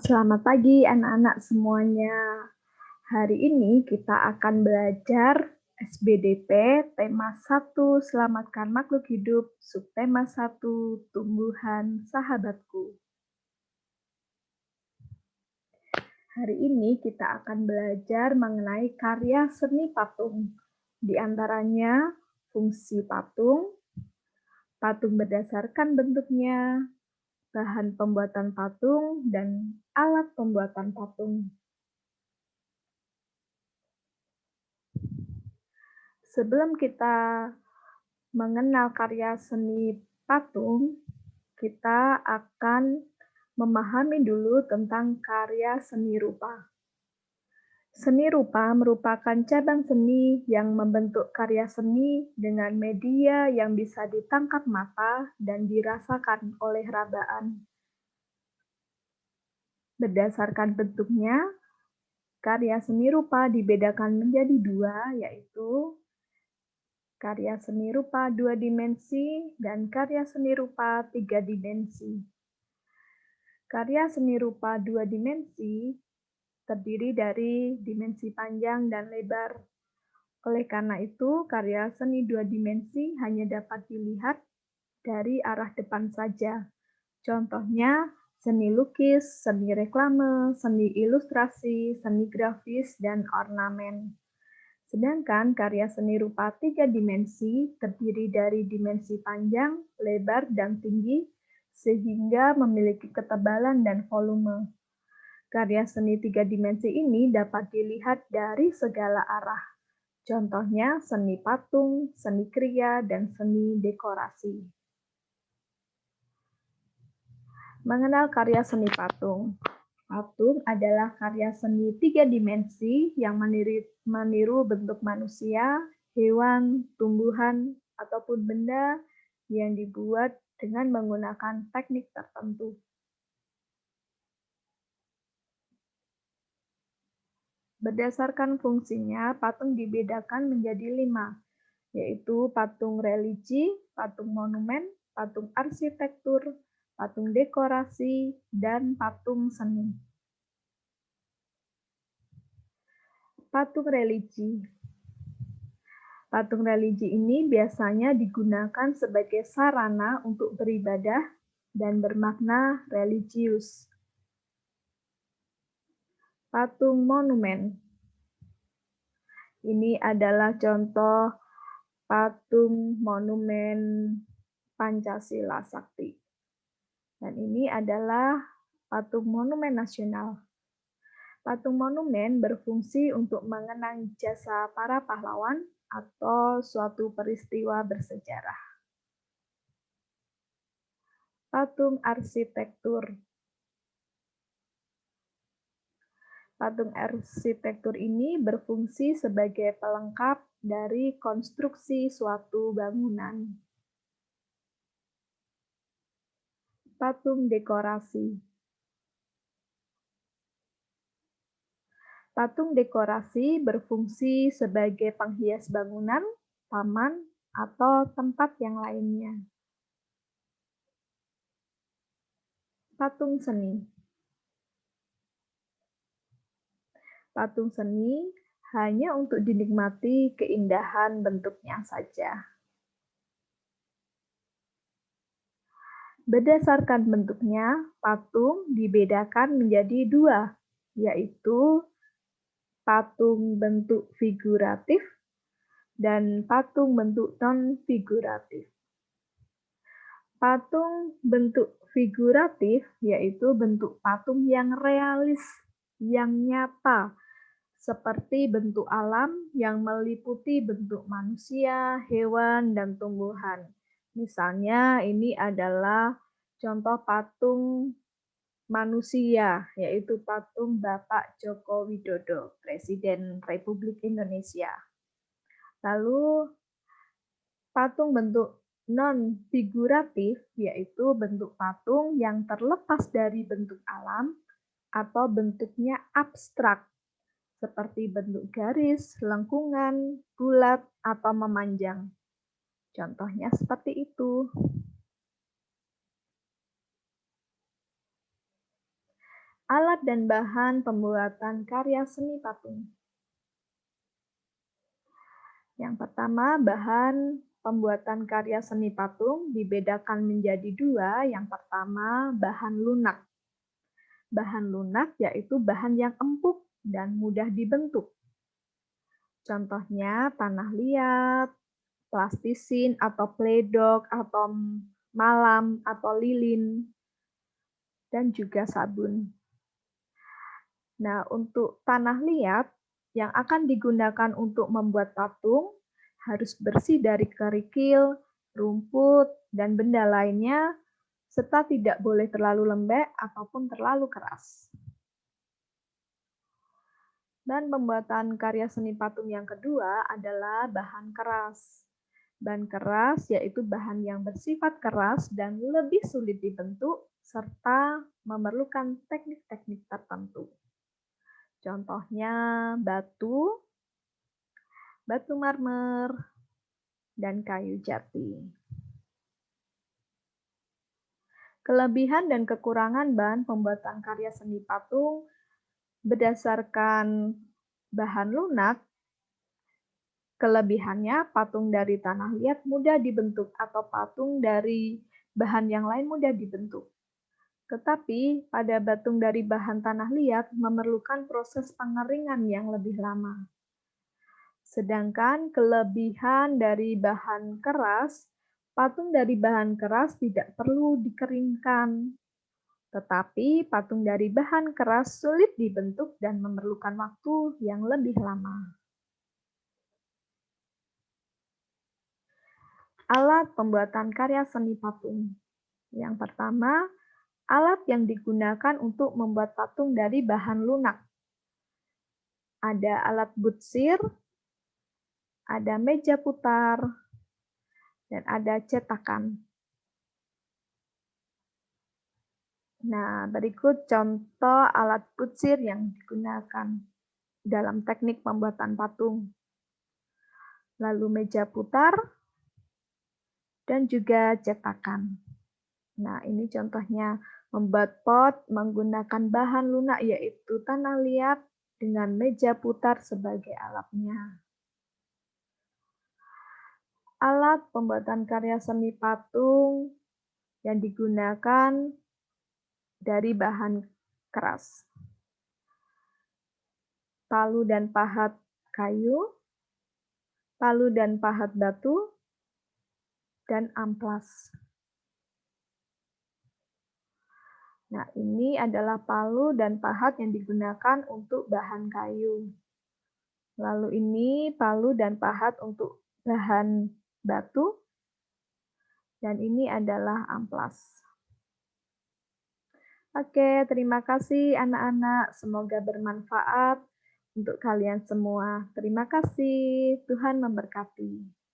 Selamat pagi anak-anak semuanya. Hari ini kita akan belajar SBDP tema 1 Selamatkan Makhluk Hidup, subtema 1 Tumbuhan Sahabatku. Hari ini kita akan belajar mengenai karya seni patung. Di antaranya fungsi patung, patung berdasarkan bentuknya, bahan pembuatan patung, dan alat pembuatan patung. Sebelum kita mengenal karya seni patung, kita akan memahami dulu tentang karya seni rupa. Seni rupa merupakan cabang seni yang membentuk karya seni dengan media yang bisa ditangkap mata dan dirasakan oleh rabaan. Berdasarkan bentuknya, karya seni rupa dibedakan menjadi dua, yaitu karya seni rupa 2 dimensi dan karya seni rupa 3 dimensi. Karya seni rupa 2 dimensi terdiri dari dimensi panjang dan lebar. Oleh karena itu, karya seni 2 dimensi hanya dapat dilihat dari arah depan saja. Contohnya, seni lukis, seni reklame, seni ilustrasi, seni grafis, dan ornamen. Sedangkan karya seni rupa 3 dimensi terdiri dari dimensi panjang, lebar, dan tinggi, sehingga memiliki ketebalan dan volume. Karya seni 3 dimensi ini dapat dilihat dari segala arah. Contohnya seni patung, seni kriya, dan seni dekorasi. Mengenal karya seni patung. Patung adalah karya seni 3 dimensi yang meniru bentuk manusia, hewan, tumbuhan, ataupun benda yang dibuat dengan menggunakan teknik tertentu. Berdasarkan fungsinya, patung dibedakan menjadi 5, yaitu patung religi, patung monumen, patung arsitektur, patung dekorasi, dan patung seni. Patung religi. Patung religi ini biasanya digunakan sebagai sarana untuk beribadah dan bermakna religius. Patung monumen. Ini adalah contoh patung monumen Pancasila Sakti. Dan ini adalah patung monumen nasional. Patung monumen berfungsi untuk mengenang jasa para pahlawan atau suatu peristiwa bersejarah. Patung arsitektur. Patung arsitektur ini berfungsi sebagai pelengkap dari konstruksi suatu bangunan. Patung dekorasi. Patung dekorasi berfungsi sebagai penghias bangunan, taman, atau tempat yang lainnya. Patung seni. Patung seni hanya untuk dinikmati keindahan bentuknya saja. Berdasarkan bentuknya, patung dibedakan menjadi 2, yaitu patung bentuk figuratif dan patung bentuk non-figuratif. Patung bentuk figuratif yaitu bentuk patung yang realis, yang nyata, seperti bentuk alam yang meliputi bentuk manusia, hewan, dan tumbuhan. Misalnya ini adalah contoh patung manusia, yaitu patung Bapak Joko Widodo, Presiden Republik Indonesia. Lalu patung bentuk non-figuratif, yaitu bentuk patung yang terlepas dari bentuk alam atau bentuknya abstrak, seperti bentuk garis, lengkungan, bulat, atau memanjang. Contohnya seperti itu. Alat dan bahan pembuatan karya seni patung. Yang pertama, bahan pembuatan karya seni patung dibedakan menjadi dua. Yang pertama, bahan lunak. Bahan lunak yaitu bahan yang empuk dan mudah dibentuk. Contohnya tanah liat, plastisin atau pledok atau malam atau lilin, dan juga sabun. Nah, untuk tanah liat yang akan digunakan untuk membuat patung harus bersih dari kerikil, rumput, dan benda lainnya, serta tidak boleh terlalu lembek ataupun terlalu keras. Dan pembuatan karya seni patung yang kedua adalah bahan keras. Bahan keras yaitu bahan yang bersifat keras dan lebih sulit dibentuk, serta memerlukan teknik-teknik tertentu. Contohnya batu, batu marmer, dan kayu jati. Kelebihan dan kekurangan bahan pembuatan karya seni patung berdasarkan bahan lunak. Kelebihannya, patung dari tanah liat mudah dibentuk atau patung dari bahan yang lain mudah dibentuk. Tetapi pada patung dari bahan tanah liat memerlukan proses pengeringan yang lebih lama. Sedangkan kelebihan dari bahan keras, patung dari bahan keras tidak perlu dikeringkan. Tetapi patung dari bahan keras sulit dibentuk dan memerlukan waktu yang lebih lama. Alat pembuatan karya seni patung. Yang pertama, alat yang digunakan untuk membuat patung dari bahan lunak. Ada alat butsir, ada meja putar, dan ada cetakan. Nah, berikut contoh alat butsir yang digunakan dalam teknik pembuatan patung. Lalu meja putar, dan juga cetakan. Nah, ini contohnya membuat pot menggunakan bahan lunak yaitu tanah liat dengan meja putar sebagai alatnya. Alat pembuatan karya seni patung yang digunakan dari bahan keras. Palu dan pahat kayu, palu dan pahat batu, dan amplas. Nah, ini adalah palu dan pahat yang digunakan untuk bahan kayu. Lalu ini palu dan pahat untuk bahan batu, dan ini adalah amplas. Oke, terima kasih anak-anak. Semoga bermanfaat untuk kalian semua. Terima kasih. Tuhan memberkati.